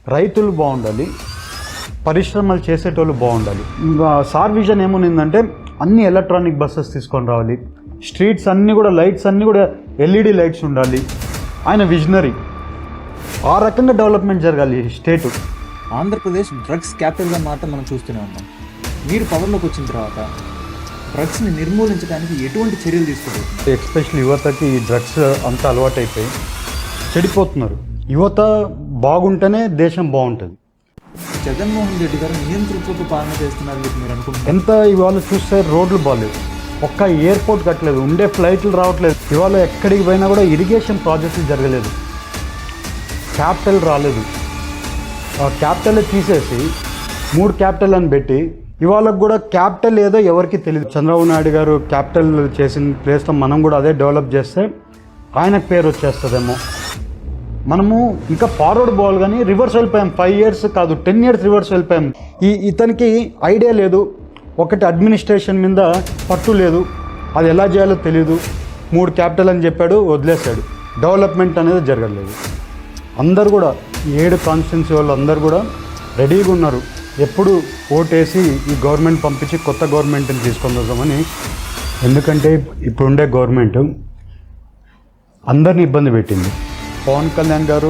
రైతులు బాగుండాలి, పరిశ్రమలు చేసేటోళ్ళు బాగుండాలి. ఇంకా సార్ విజన్ ఏముందంటే అన్ని ఎలక్ట్రానిక్ బస్సెస్ తీసుకొని రావాలి, స్ట్రీట్స్ అన్నీ కూడా లైట్స్ అన్నీ కూడా ఎల్ఈడి లైట్స్ ఉండాలి. ఆయన విజనరీ. ఆ రకంగా డెవలప్మెంట్ జరగాలి స్టేటు. ఆంధ్రప్రదేశ్ డ్రగ్స్ క్యాపిటల్గా మాత్రం మనం చూస్తూనే ఉన్నాం. మీరు పవర్లోకి వచ్చిన తర్వాత డ్రగ్స్ని నిర్మూలించడానికి ఎటువంటి చర్యలు తీసుకుంటారు? ఎస్పెషల్లీ యువతకి ఈ డ్రగ్స్ అంతా అలవాటైపోయి చెడిపోతున్నారు. యువత బాగుంటేనే దేశం బాగుంటుంది. జగన్మోహన్ రెడ్డి గారు నియంతృత్వపు పాలన చేస్తున్నారని మీరు అనుకుంటున్నారు? ఎంత ఇవాళ చూస్తే రోడ్లు బాగాలేవు, ఒక్క ఎయిర్పోర్ట్ కట్టలేదు, ఉండే ఫ్లైట్లు రావట్లేదు. ఇవాళ ఎక్కడికి పోయినా కూడా ఇరిగేషన్ ప్రాజెక్టులు జరగలేదు, క్యాపిటల్ రాలేదు. ఆ క్యాపిటల్ తీసేసి 3 క్యాపిటల్ అని పెట్టి ఇవాళ కూడా క్యాపిటల్ ఏదో ఎవరికి తెలియదు. చంద్రబాబు నాయుడు గారు క్యాపిటల్ చేసిన ప్లేస్లో మనం కూడా అదే డెవలప్ చేస్తే ఆయనకు పేరు వచ్చేస్తుందేమో. మనము ఇంకా ఫార్వర్డ్ పోవాలి కానీ రివర్స్ వెళ్ళిపోయాం. 5 years కాదు 10 years రివర్స్ వెళ్ళిపోయాం. ఇతనికి ఐడియా లేదు, ఒకటి అడ్మినిస్ట్రేషన్ మీద పట్టు లేదు, అది ఎలా చేయాలో తెలియదు. 3 క్యాపిటల్ అని చెప్పాడు, వదిలేశాడు. డెవలప్మెంట్ అనేది జరగలేదు. అందరు కూడా 7 కాన్స్టిట్యున్సీ వాళ్ళు అందరు కూడా రెడీగా ఉన్నారు, ఎప్పుడు ఓటేసి ఈ గవర్నమెంట్ పంపించి కొత్త గవర్నమెంట్ని తీసుకొని వద్దామని. ఎందుకంటే ఇప్పుడుండే గవర్నమెంట్ అందరిని ఇబ్బంది పెట్టింది. పవన్ కళ్యాణ్ గారు